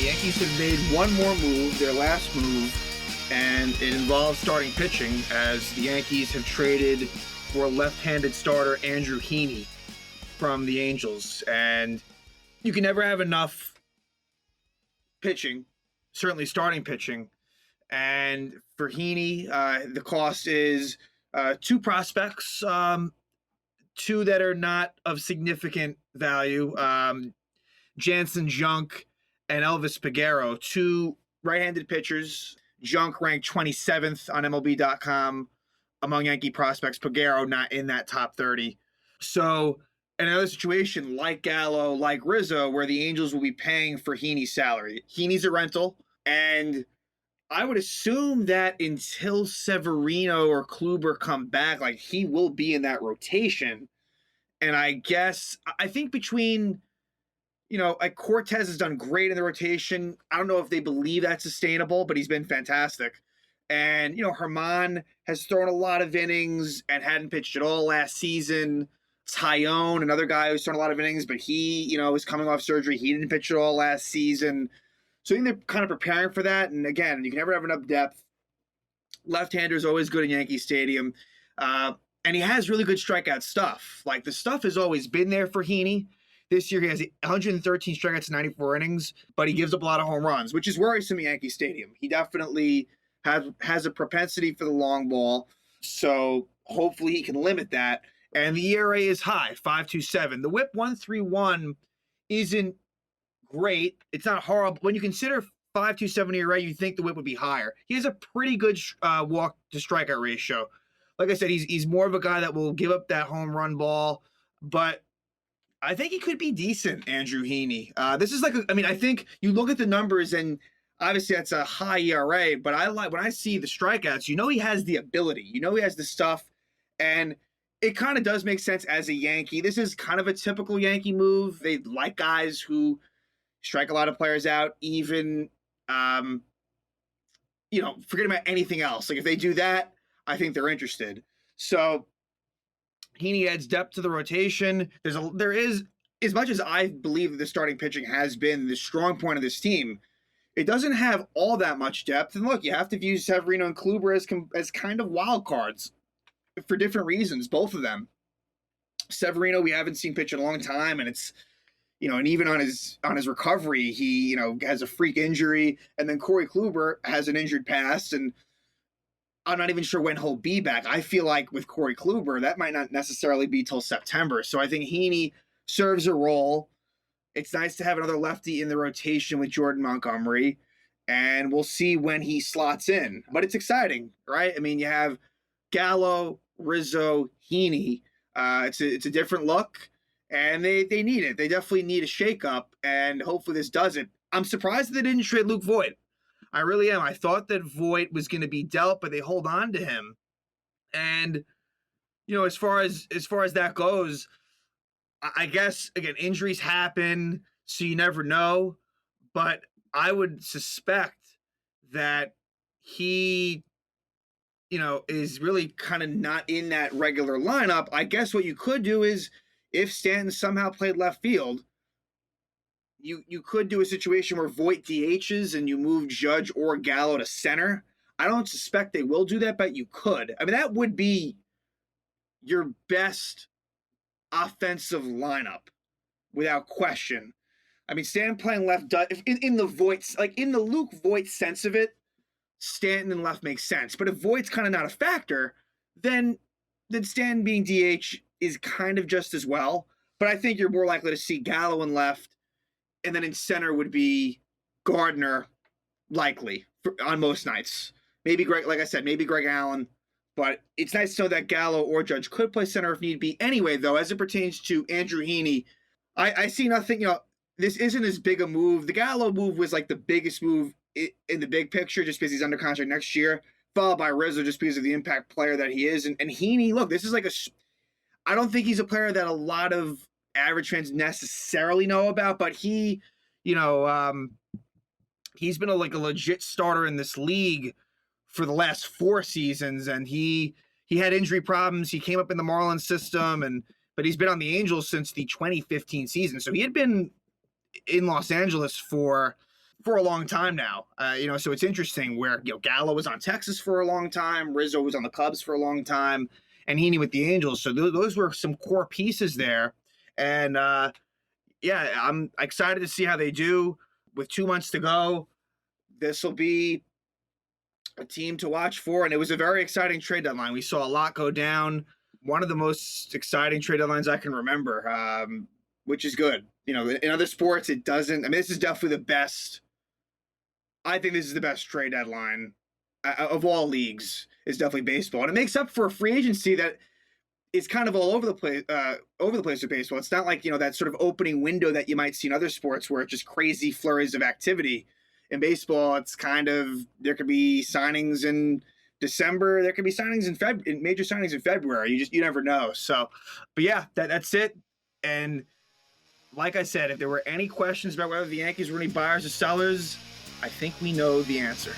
Yankees have made one more move, their last move, and it involves starting pitching as the Yankees have traded for left-handed starter Andrew Heaney from the Angels. And you can never have enough pitching, certainly starting pitching. And for Heaney, the cost is two prospects, two that are not of significant value. Jansen Junk and Elvis Peguero, two right-handed pitchers. Junk ranked 27th on MLB.com among Yankee prospects. Peguero not in that top 30. So another situation like Gallo, like Rizzo, where the Angels will be paying for Heaney's salary. Heaney's a rental, and I would assume that until Severino or Kluber come back, like he will be in that rotation. And I think between, like Cortez has done great in the rotation. I don't know if they believe that's sustainable, but he's been fantastic. And, Herman has thrown a lot of innings and hadn't pitched at all last season. Tyone, another guy who's thrown a lot of innings, but he, is coming off surgery. He didn't pitch at all last season. So I think they're kind of preparing for that. And again, you can never have enough depth. Left-hander is always good in Yankee Stadium. And he has really good strikeout stuff. Like the stuff has always been there for Heaney. This year he has 113 strikeouts in 94 innings, but he gives up a lot of home runs, which is worrisome at Yankee Stadium. He definitely has a propensity for the long ball, so hopefully he can limit that. And the ERA is high, 5.27. The WHIP 1.31 isn't great. It's not horrible. When you consider 5.27 ERA, you think the WHIP would be higher. He has a pretty good walk to strikeout ratio. Like I said, he's more of a guy that will give up that home run ball, but I think he could be decent, Andrew Heaney. This is I think you look at the numbers and obviously that's a high ERA, but when I see the strikeouts, he has the ability, he has the stuff, and it kind of does make sense as a Yankee. This is kind of a typical Yankee move. They like guys who strike a lot of players out, even, forget about anything else. Like if they do that, I think they're interested. So Heaney adds depth to the rotation. There is, as much as I believe that the starting pitching has been the strong point of this team, it doesn't have all that much depth. And look, you have to view Severino and Kluber as kind of wild cards for different reasons, both of them. Severino, we haven't seen pitch in a long time, and it's, and even on his recovery, he, has a freak injury. And then Corey Kluber has an injured past, and I'm not even sure when he'll be back. I feel like with Corey Kluber, that might not necessarily be till September. So I think Heaney serves a role. It's nice to have another lefty in the rotation with Jordan Montgomery, and we'll see when he slots in. But it's exciting, right? I mean, you have Gallo, Rizzo, Heaney. It's a different look, and they need it. They definitely need a shakeup, and hopefully this does it. I'm surprised that they didn't trade Luke Voit. I really am. I thought that Voit was going to be dealt, but they hold on to him. And, as far as that goes, I guess, again, injuries happen, so you never know. But I would suspect that he, is really kind of not in that regular lineup. I guess what you could do is, if Stanton somehow played left field, you could do a situation where Voit DHs and you move Judge or Gallo to center. I don't suspect they will do that, but you could. I mean, that would be your best offensive lineup without question. I mean, Stanton playing left, in the Voigt's, like in the Luke Voit sense of it, Stanton and left makes sense. But if Voigt's kind of not a factor, then Stanton being DH is kind of just as well. But I think you're more likely to see Gallo in left, and then in center would be Gardner, likely, on most nights. Maybe Greg, like I said, maybe Greg Allen. But it's nice to know that Gallo or Judge could play center if need be. Anyway, though, as it pertains to Andrew Heaney, I see nothing, this isn't as big a move. The Gallo move was like the biggest move in the big picture just because he's under contract next year, followed by Rizzo just because of the impact player that he is. And Heaney, look, this is like I don't think he's a player that a lot of average fans necessarily know about, but he, he's been a legit starter in this league for the last 4 seasons, and he had injury problems. He came up in the Marlins system, but he's been on the Angels since the 2015 season. So he had been in Los Angeles for for a long time now. So it's interesting where Gallo was on Texas for a long time, Rizzo was on the Cubs for a long time, and Heaney with the Angels. So those were some core pieces there. And yeah, I'm excited to see how they do with 2 months to go. This will be a team to watch for, and it was a very exciting trade deadline. We saw a lot go down. One of the most exciting trade deadlines I can remember, which is good. In other sports, it doesn't. I mean, this is definitely the best. I think this is the best trade deadline of all leagues. Is definitely baseball, and it makes up for a free agency that is kind of all over the place. Over the place with baseball. It's not like that sort of opening window that you might see in other sports where it's just crazy flurries of activity. In baseball, it's kind of, there could be signings in December. There could be signings in major signings in February. You never know. So, but yeah, that's it. And like I said, if there were any questions about whether the Yankees were any buyers or sellers, I think we know the answer.